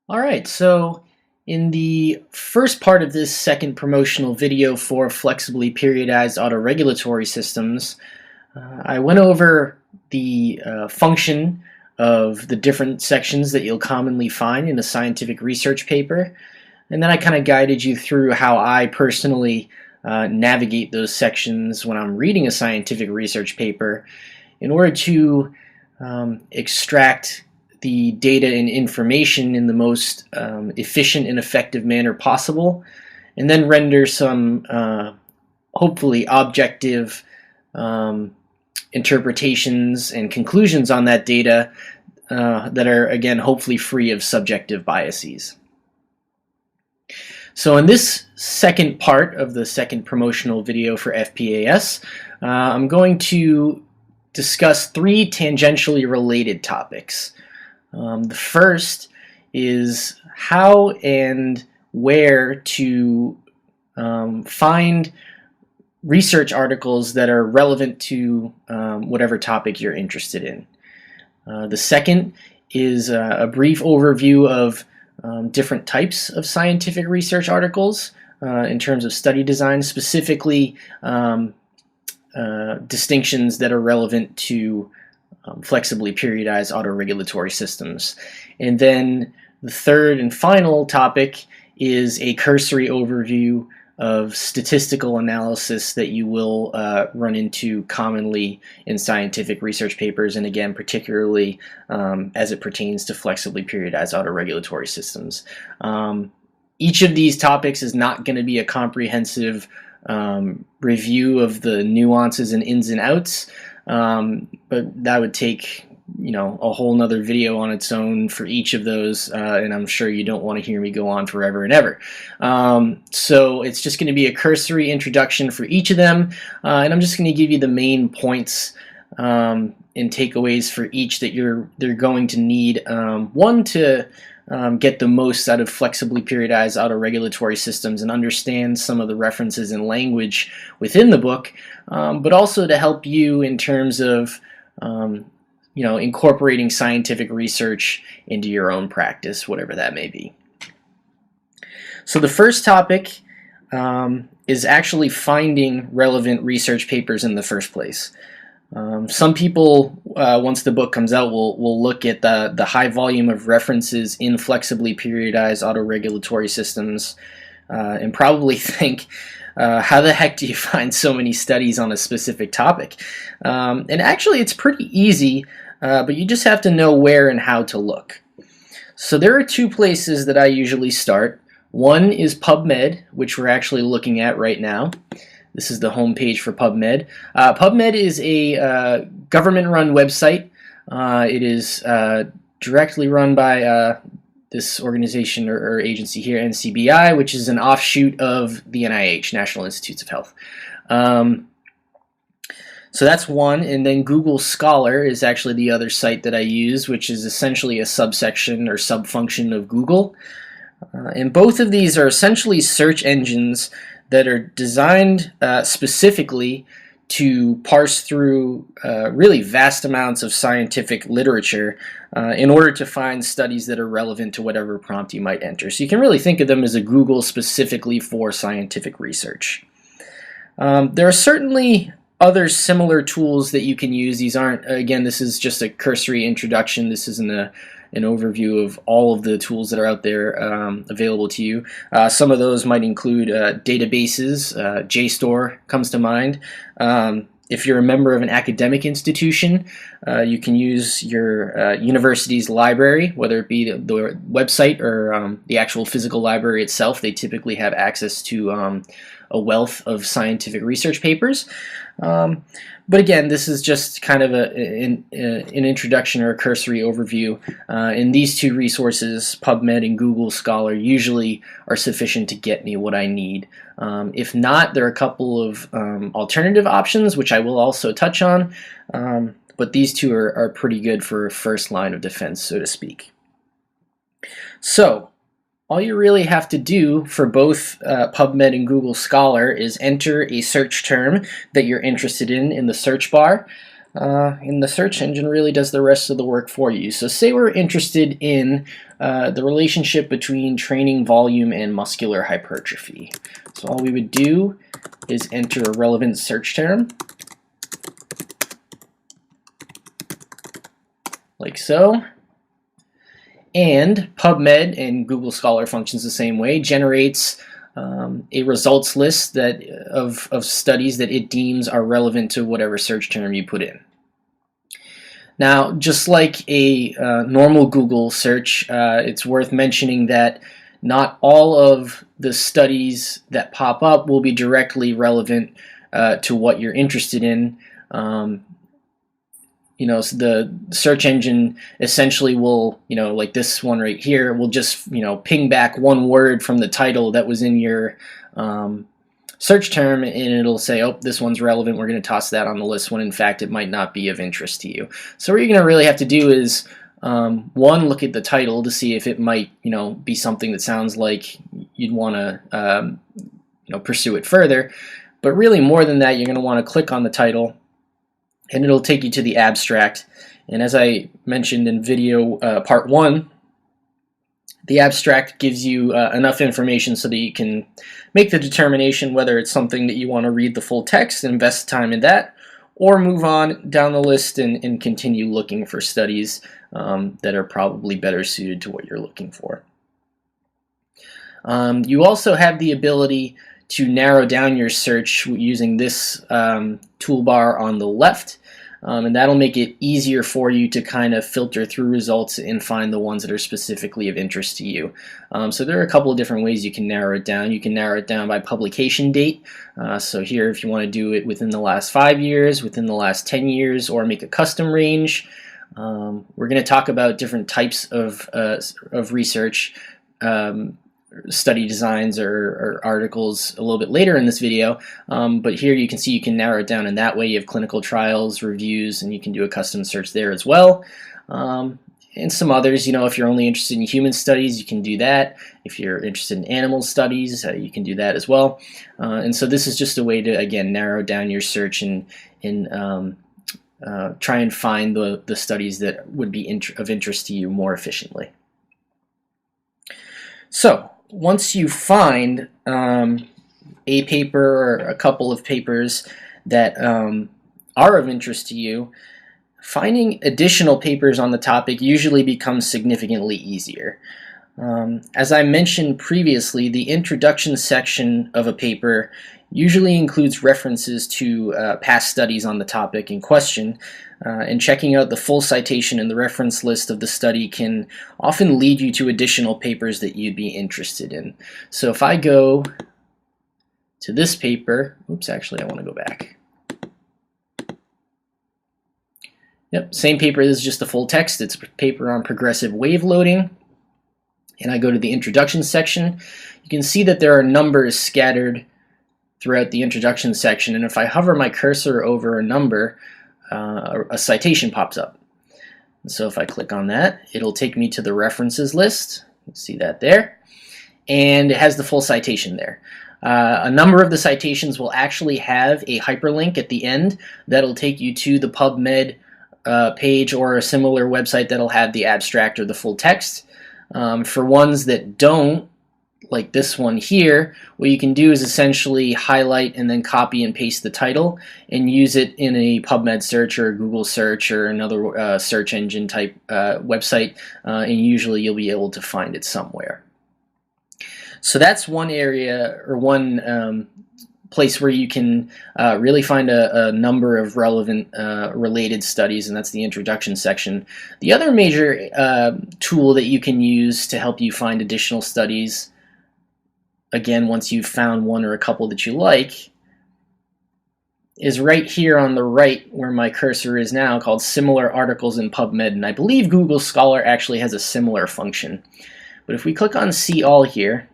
All right, so in the first part of this second promotional video for flexibly periodized autoregulatory systems, I went over the function of the different sections that you'll commonly find in a scientific research paper, and then I kind of guided you through how I personally navigate those sections when I'm reading a scientific research paper in order to extract the data and information in the most efficient and effective manner possible, and then render some hopefully objective interpretations and conclusions on that data that are, again, hopefully free of subjective biases. So in this second part of the second promotional video for FPAS, I'm going to discuss three tangentially related topics. The first is how and where to find research articles that are relevant to whatever topic you're interested in. The second is a brief overview of different types of scientific research articles in terms of study design, specifically distinctions that are relevant to flexibly periodized autoregulatory systems. And then the third and final topic is a cursory overview of statistical analysis that you will run into commonly in scientific research papers, and again, particularly as it pertains to flexibly periodized autoregulatory systems. Each of these topics is not going to be a comprehensive review of the nuances and ins and outs, but that would take a whole nother video on its own for each of those, and I'm sure you don't want to hear me go on forever and ever. So it's just going to be a cursory introduction for each of them, and I'm just going to give you the main points and takeaways for each that they're going to need. One, to get the most out of flexibly periodized autoregulatory systems and understand some of the references and language within the book, but also to help you in terms of incorporating scientific research into your own practice, whatever that may be. So the first topic is actually finding relevant research papers in the first place. Some people, once the book comes out, will look at the high volume of references in flexibly periodized autoregulatory systems and probably think, how the heck do you find so many studies on a specific topic? And actually, it's pretty easy, but you just have to know where and how to look. So there are two places that I usually start. One is PubMed, which we're actually looking at right now. This is the homepage for PubMed. PubMed is a government-run website. It is directly run by this organization or agency here, NCBI, which is an offshoot of the NIH, National Institutes of Health. So that's one, and then Google Scholar is actually the other site that I use, which is essentially a subsection or subfunction of Google. And both of these are essentially search engines that are designed specifically to parse through really vast amounts of scientific literature in order to find studies that are relevant to whatever prompt you might enter. So you can really think of them as a Google specifically for scientific research. There are certainly other similar tools that you can use. These aren't, again, this is just a cursory introduction. This isn't an overview of all of the tools that are out there available to you. Some of those might include databases. JSTOR comes to mind. If you're a member of an academic institution, you can use your university's library, whether it be the website or the actual physical library itself. They typically have access to a wealth of scientific research papers. But again, this is just kind of an introduction or a cursory overview. And these two resources, PubMed and Google Scholar, usually are sufficient to get me what I need. If not, there are a couple of alternative options, which I will also touch on. But these two are pretty good for first line of defense, so to speak. So all you really have to do for both PubMed and Google Scholar is enter a search term that you're interested in the search bar. and the search engine really does the rest of the work for you. So say we're interested in the relationship between training volume and muscular hypertrophy. So all we would do is enter a relevant search term, like so. And PubMed, and Google Scholar functions the same way, generates a results list of studies that it deems are relevant to whatever search term you put in. Now, just like a normal Google search, it's worth mentioning that not all of the studies that pop up will be directly relevant to what you're interested in. So the search engine essentially will, like this one right here, will just, ping back one word from the title that was in your search term, and it'll say, oh, this one's relevant, we're going to toss that on the list, when in fact it might not be of interest to you. So what you're going to really have to do is, one, look at the title to see if it might, be something that sounds like you'd want to, pursue it further. But really, more than that, you're going to want to click on the title, and it'll take you to the abstract. And as I mentioned in video part 1, the abstract gives you enough information so that you can make the determination whether it's something that you want to read the full text and invest time in that, or move on down the list and continue looking for studies that are probably better suited to what you're looking for. You also have the ability to narrow down your search using this toolbar on the left, and that'll make it easier for you to kind of filter through results and find the ones that are specifically of interest to you. So there are a couple of different ways you can narrow it down. You can narrow it down by publication date. So here, if you want to do it within the last 5 years, within the last 10 years, or make a custom range. We're going to talk about different types of research, study designs or articles a little bit later in this video, but here you can see you can narrow it down in that way. You have clinical trials, reviews, and you can do a custom search there as well. And some others, if you're only interested in human studies, you can do that. If you're interested in animal studies, you can do that as well. And so this is just a way to, again, narrow down your search and try and find the studies that would be of interest to you more efficiently. So once you find a paper or a couple of papers that are of interest to you, finding additional papers on the topic usually becomes significantly easier. As I mentioned previously, the introduction section of a paper usually includes references to past studies on the topic in question, and checking out the full citation and the reference list of the study can often lead you to additional papers that you'd be interested in. So if I go to this paper, oops, actually I want to go back. Yep, same paper, this is just the full text. It's a paper on progressive wave loading. And I go to the introduction section. You can see that there are numbers scattered throughout the introduction section, and if I hover my cursor over a number, a citation pops up. And so if I click on that, it'll take me to the references list. You can see that there, and it has the full citation there. A number of the citations will actually have a hyperlink at the end that'll take you to the PubMed page or a similar website that'll have the abstract or the full text. For ones that don't, like this one here, what you can do is essentially highlight and then copy and paste the title and use it in a PubMed search or a Google search or another search engine type website, and usually you'll be able to find it somewhere. So that's one area or one place where you can really find a number of relevant related studies, and that's the introduction section. The other major tool that you can use to help you find additional studies, again, once you've found one or a couple that you like, is right here on the right where my cursor is now, called Similar Articles in PubMed, and I believe Google Scholar actually has a similar function. But if we click on See All here,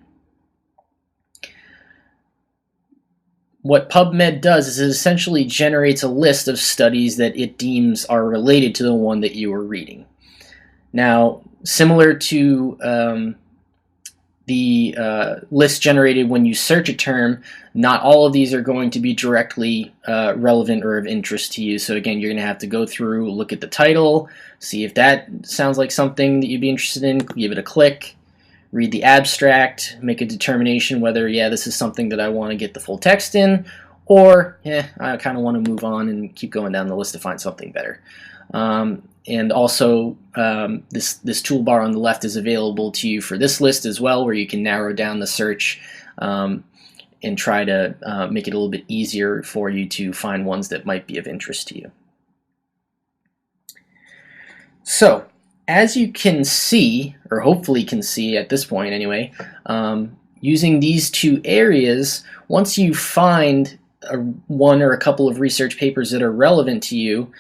what PubMed does is it essentially generates a list of studies that it deems are related to the one that you were reading. Now, similar to the list generated when you search a term, not all of these are going to be directly relevant or of interest to you. So again, you're going to have to go through, look at the title, see if that sounds like something that you'd be interested in, give it a click, read the abstract, make a determination whether, yeah, this is something that I want to get the full text in, or, yeah, I kind of want to move on and keep going down the list to find something better. And also, this toolbar on the left is available to you for this list as well, where you can narrow down the search and try to make it a little bit easier for you to find ones that might be of interest to you. So, as you can see, or hopefully can see at this point anyway, using these two areas, once you find one or a couple of research papers that are relevant to you,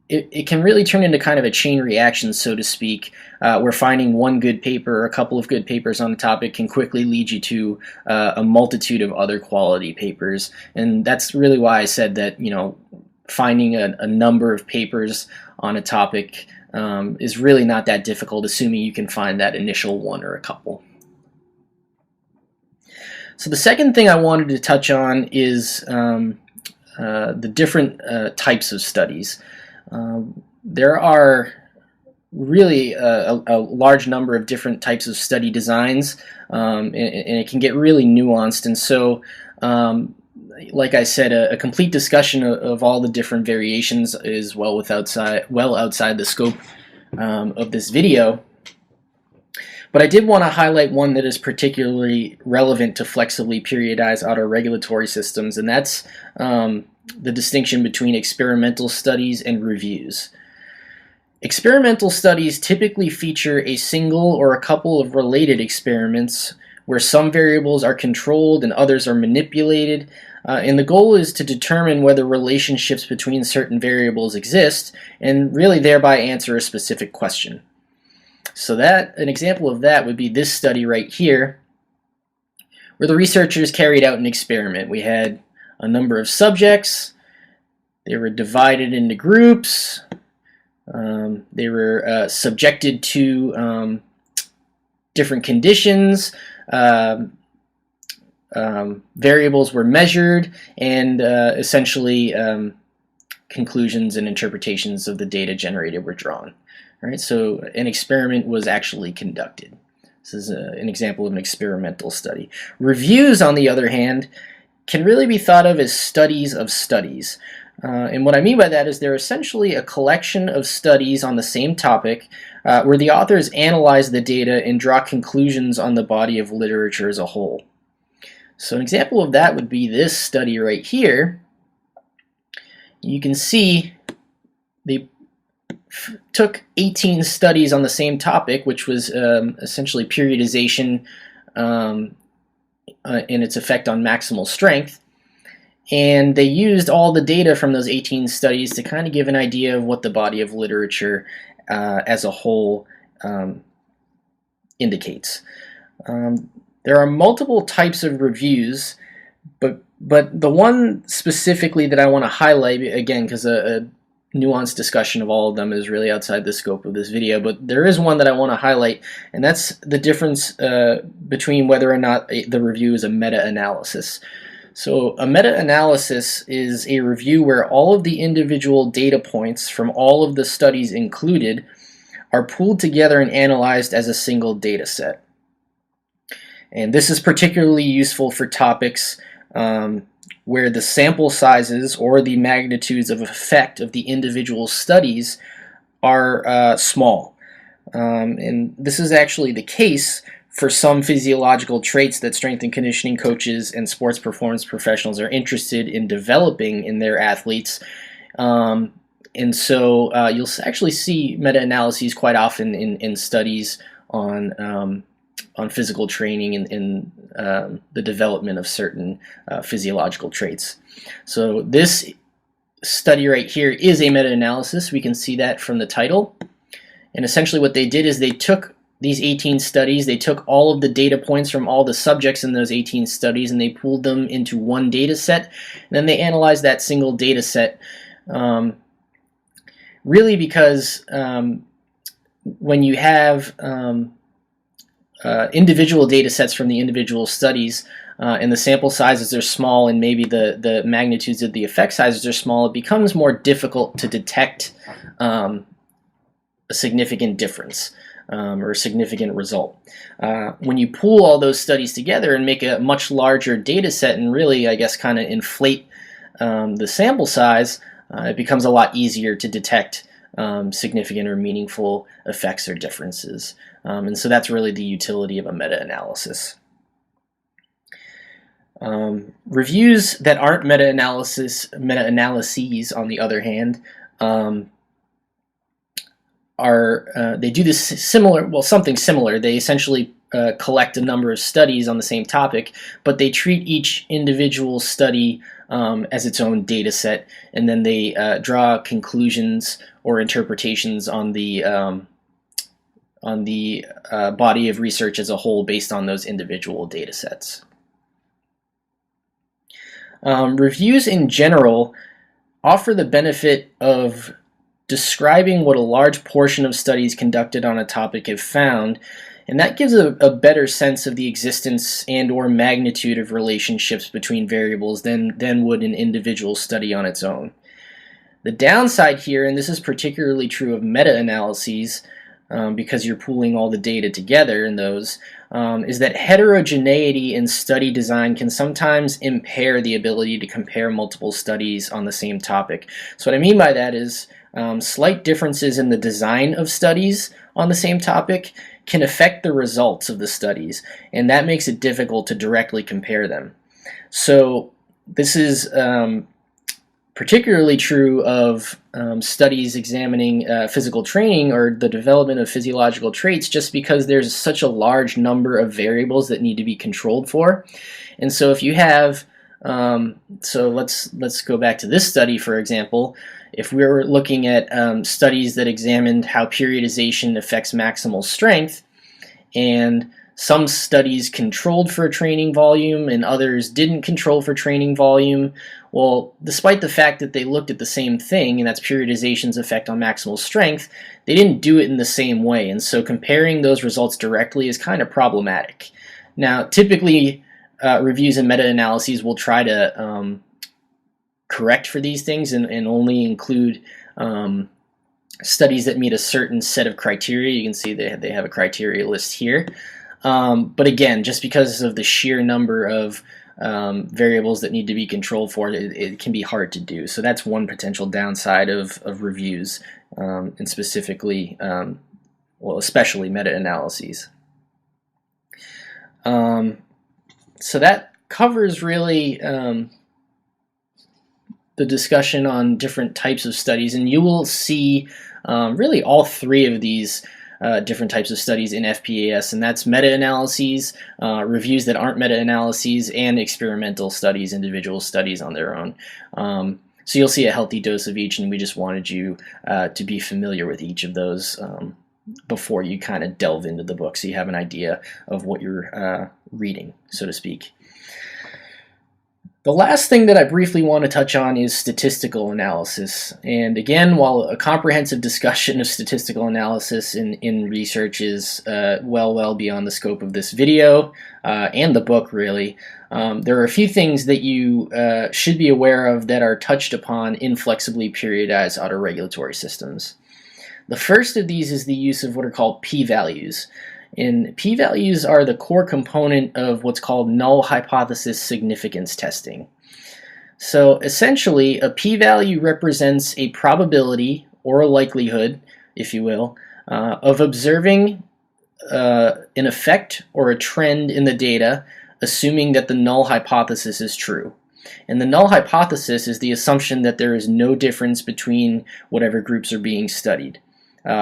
it can really turn into kind of a chain reaction, so to speak, where finding one good paper or a couple of good papers on a topic can quickly lead you to a multitude of other quality papers. And that's really why I said that, you know, finding a number of papers on a topic is really not that difficult, assuming you can find that initial one or a couple. So the second thing I wanted to touch on is the different types of studies. There are really a large number of different types of study designs, and it can get really nuanced. And so, like I said, a complete discussion of all the different variations is well outside the scope of this video. But I did want to highlight one that is particularly relevant to flexibly periodized autoregulatory systems, and that's the distinction between experimental studies and reviews. Experimental studies typically feature a single or a couple of related experiments where some variables are controlled and others are manipulated, and the goal is to determine whether relationships between certain variables exist and really thereby answer a specific question. So an example of that would be this study right here, where the researchers carried out an experiment. We had a number of subjects. They were divided into groups. They were subjected to different conditions. Variables were measured, and essentially conclusions and interpretations of the data generated were drawn. All right, so an experiment was actually conducted. This is an example of an experimental study. Reviews, on the other hand, can really be thought of as studies of studies. And what I mean by that is they're essentially a collection of studies on the same topic where the authors analyze the data and draw conclusions on the body of literature as a whole. So an example of that would be this study right here. You can see they took 18 studies on the same topic, which was essentially periodization and its effect on maximal strength. And they used all the data from those 18 studies to kind of give an idea of what the body of literature as a whole indicates. There are multiple types of reviews, but the one specifically that I want to highlight, again, because a nuanced discussion of all of them is really outside the scope of this video, but there is one that I want to highlight, and that's the difference between whether or not the review is a meta-analysis. So a meta-analysis is a review where all of the individual data points from all of the studies included are pooled together and analyzed as a single data set. And this is particularly useful for topics where the sample sizes or the magnitudes of effect of the individual studies are small. And this is actually the case for some physiological traits that strength and conditioning coaches and sports performance professionals are interested in developing in their athletes. And so you'll actually see meta-analyses quite often in studies on physical training and the development of certain physiological traits. So this study right here is a meta-analysis. We can see that from the title. And essentially what they did is they took these 18 studies, they took all of the data points from all the subjects in those 18 studies and they pooled them into one data set. And then they analyzed that single data set really because when you have individual data sets from the individual studies, and the sample sizes are small, and maybe the magnitudes of the effect sizes are small, it becomes more difficult to detect a significant difference or a significant result. When you pool all those studies together and make a much larger data set and really, I guess, kind of inflate the sample size, it becomes a lot easier to detect significant or meaningful effects or differences. And so that's really the utility of a meta-analysis. Reviews that aren't meta-analyses, on the other hand, they do this something similar. They essentially collect a number of studies on the same topic, but they treat each individual study as its own data set, and then they draw conclusions or interpretations on the body of research as a whole based on those individual data sets. Reviews in general offer the benefit of describing what a large portion of studies conducted on a topic have found, and that gives a better sense of the existence and or magnitude of relationships between variables than would an individual study on its own. The downside here, and this is particularly true of meta-analyses, because you're pooling all the data together in those, is that heterogeneity in study design can sometimes impair the ability to compare multiple studies on the same topic. So what I mean by that is slight differences in the design of studies on the same topic can affect the results of the studies, and that makes it difficult to directly compare them. So this is particularly true of studies examining physical training or the development of physiological traits, just because there's such a large number of variables that need to be controlled for. And so if you have, so let's go back to this study, for example. If we were looking at studies that examined how periodization affects maximal strength, and some studies controlled for training volume and others didn't control for training volume, well, despite the fact that they looked at the same thing, and that's periodization's effect on maximal strength, they didn't do it in the same way, and so comparing those results directly is kind of problematic. Now, typically, reviews and meta-analyses will try to correct for these things and only include studies that meet a certain set of criteria. You can see they have a criteria list here. But again, just because of the sheer number of variables that need to be controlled for, it can be hard to do. So that's one potential downside of reviews, and specifically, well, especially meta-analyses. So that covers really the discussion on different types of studies, and you will see really all three of these different types of studies in FPAS, and that's meta-analyses, reviews that aren't meta-analyses, and experimental studies, individual studies on their own. So you'll see a healthy dose of each, and we just wanted you to be familiar with each of those before you kind of delve into the book, so you have an idea of what you're reading, so to speak. The last thing that I briefly want to touch on is statistical analysis. And again, while a comprehensive discussion of statistical analysis in research is well beyond the scope of this video and the book, really, there are a few things that you should be aware of that are touched upon in flexibly periodized autoregulatory systems. The first of these is the use of what are called p-values. And p-values are the core component of what's called null hypothesis significance testing. So essentially, a p-value represents a probability or a likelihood, if you will, of observing an effect or a trend in the data, assuming that the null hypothesis is true. And the null hypothesis is the assumption that there is no difference between whatever groups are being studied.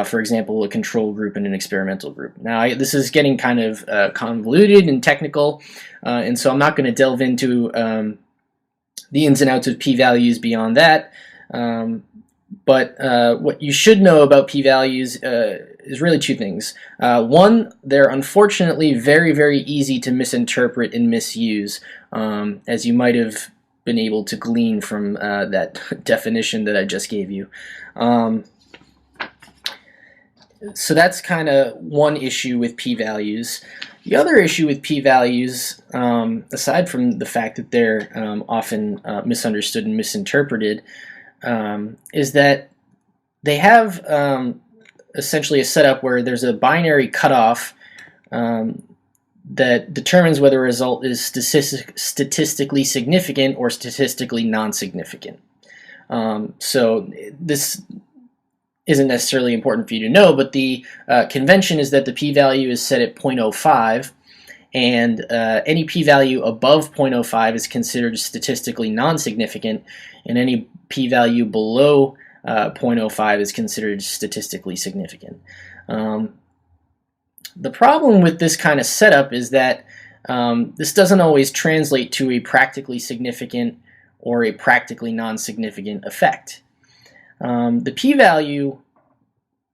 For example, a control group and an experimental group. Now, this is getting kind of convoluted and technical, and so I'm not going to delve into the ins and outs of p-values beyond that. But what you should know about p-values is really two things. One, they're unfortunately very easy to misinterpret and misuse, as you might have been able to glean from that definition that I just gave you. So that's kind of one issue with p-values. The other issue with p-values, aside from the fact that they're often misunderstood and misinterpreted, is that they have essentially a setup where there's a binary cutoff that determines whether a result is statistically significant or statistically non-significant. So this isn't necessarily important for you to know, but the convention is that the p-value is set at 0.05, and any p-value above 0.05 is considered statistically non-significant, and any p-value below 0.05 is considered statistically significant. The problem with this kind of setup is that this doesn't always translate to a practically significant or a practically non-significant effect. The p-value,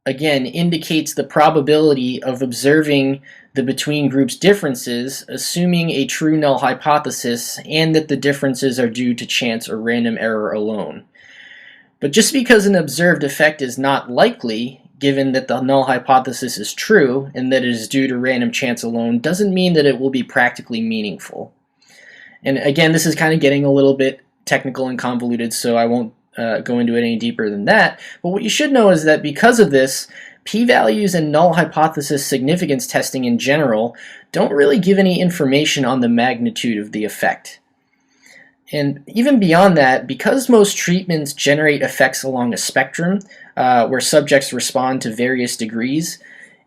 again, indicates the probability of observing the between groups differences, assuming a true null hypothesis and that the differences are due to chance or random error alone. But just because an observed effect is not likely, given that the null hypothesis is true and that it is due to random chance alone, doesn't mean that it will be practically meaningful. And again, this is kind of getting a little bit technical and convoluted, so I won't go into it any deeper than that. But what you should know is that because of this, p-values and null hypothesis significance testing in general don't really give any information on the magnitude of the effect. And even beyond that, because most treatments generate effects along a spectrum where subjects respond to various degrees,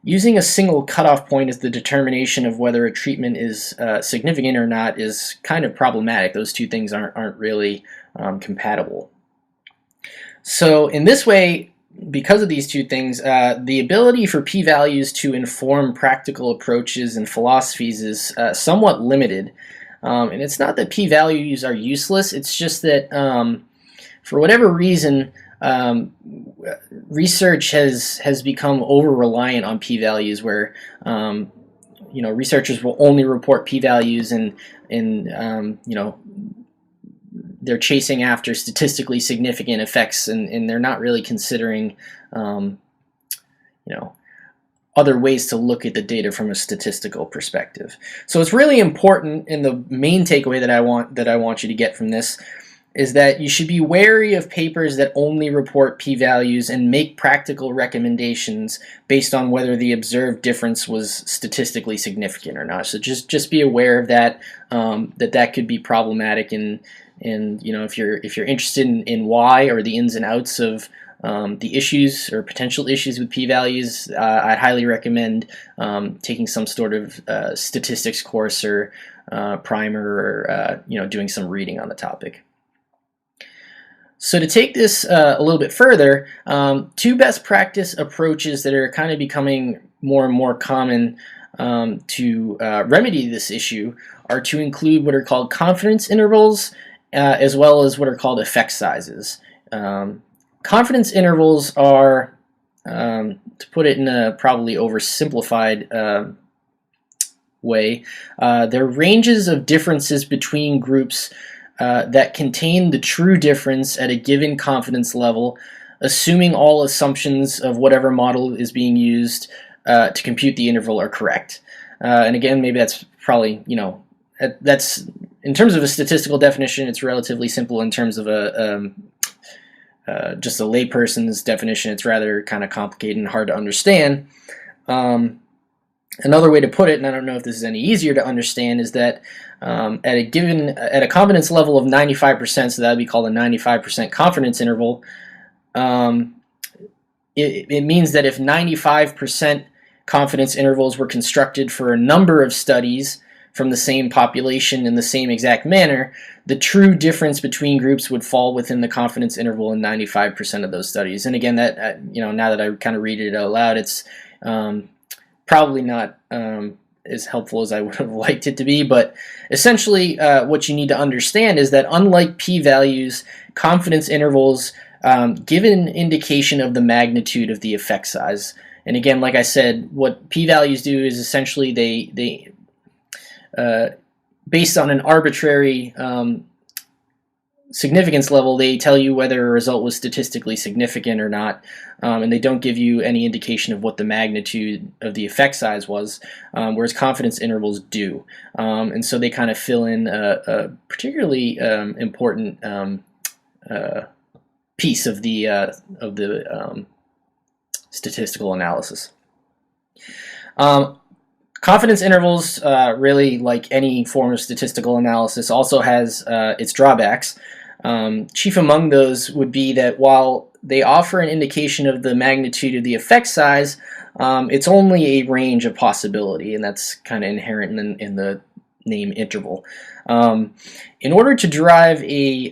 using a single cutoff point as the determination of whether a treatment is significant or not is kind of problematic. Those two things aren't really compatible. So in this way, because of these two things, the ability for p-values to inform practical approaches and philosophies is somewhat limited. And it's not that p-values are useless, it's just that for whatever reason, research has become over-reliant on p-values where researchers will only report p-values and they're chasing after statistically significant effects, and they're not really considering other ways to look at the data from a statistical perspective. So it's really important, and the main takeaway that I want you to get from this is that you should be wary of papers that only report p-values and make practical recommendations based on whether the observed difference was statistically significant or not. So just be aware of that, that could be problematic, and if you're interested in why or the ins and outs of the issues or potential issues with p-values, I'd highly recommend taking some sort of statistics course or primer, or doing some reading on the topic. So to take this a little bit further, two best practice approaches that are kind of becoming more and more common to remedy this issue are to include what are called confidence intervals as well as what are called effect sizes. Confidence intervals are, to put it in a probably oversimplified way, they're ranges of differences between groups that contain the true difference at a given confidence level, assuming all assumptions of whatever model is being used to compute the interval are correct. And again, maybe that's probably, that's, in terms of a statistical definition, it's relatively simple. In terms of just a layperson's definition, it's rather kind of complicated and hard to understand. Another way to put it, and I don't know if this is any easier to understand, is that at a confidence level of 95%, so that would be called a 95% confidence interval, it means that if 95% confidence intervals were constructed for a number of studies from the same population in the same exact manner, the true difference between groups would fall within the confidence interval in 95% of those studies. And again, that now that I kind of read it out loud, it's probably not as helpful as I would have liked it to be, but essentially what you need to understand is that unlike p-values, confidence intervals give an indication of the magnitude of the effect size. And again, like I said, what p-values do is essentially they based on an arbitrary significance level, they tell you whether a result was statistically significant or not, and they don't give you any indication of what the magnitude of the effect size was, whereas confidence intervals do. And so they kind of fill in a particularly important piece of the statistical analysis. Confidence intervals, really like any form of statistical analysis, also has its drawbacks. Chief among those would be that while they offer an indication of the magnitude of the effect size, it's only a range of possibility, and that's kind of inherent in the name interval. In order to derive a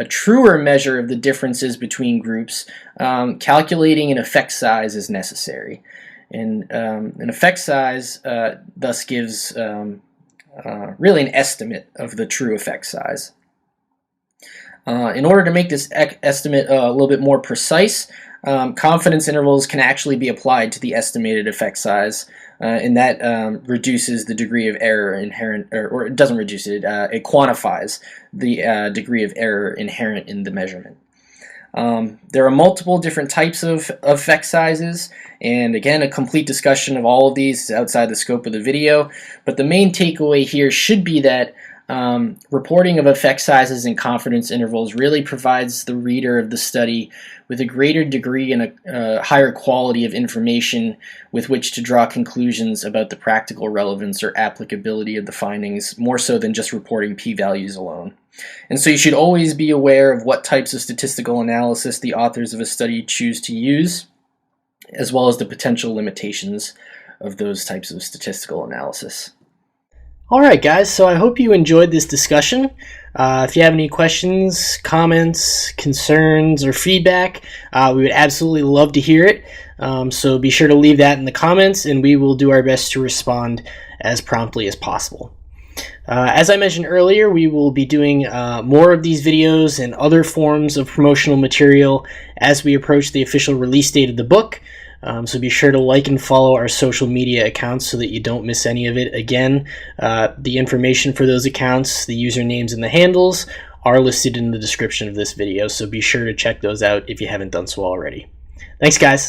truer measure of the differences between groups, calculating an effect size is necessary. And an effect size thus gives really an estimate of the true effect size. In order to make this estimate a little bit more precise, confidence intervals can actually be applied to the estimated effect size, and that reduces the degree of error inherent, or it doesn't reduce it, it quantifies the degree of error inherent in the measurement. There are multiple different types of effect sizes, and again, a complete discussion of all of these is outside the scope of the video, but the main takeaway here should be that reporting of effect sizes and confidence intervals really provides the reader of the study with a greater degree and a higher quality of information with which to draw conclusions about the practical relevance or applicability of the findings, more so than just reporting p-values alone. And so you should always be aware of what types of statistical analysis the authors of a study choose to use, as well as the potential limitations of those types of statistical analysis. Alright guys, so I hope you enjoyed this discussion. If you have any questions, comments, concerns, or feedback, we would absolutely love to hear it. So be sure to leave that in the comments, and we will do our best to respond as promptly as possible. As I mentioned earlier, we will be doing more of these videos and other forms of promotional material as we approach the official release date of the book. So be sure to like and follow our social media accounts so that you don't miss any of it. Again, the information for those accounts, the usernames and the handles, are listed in the description of this video, so be sure to check those out if you haven't done so already. Thanks, guys.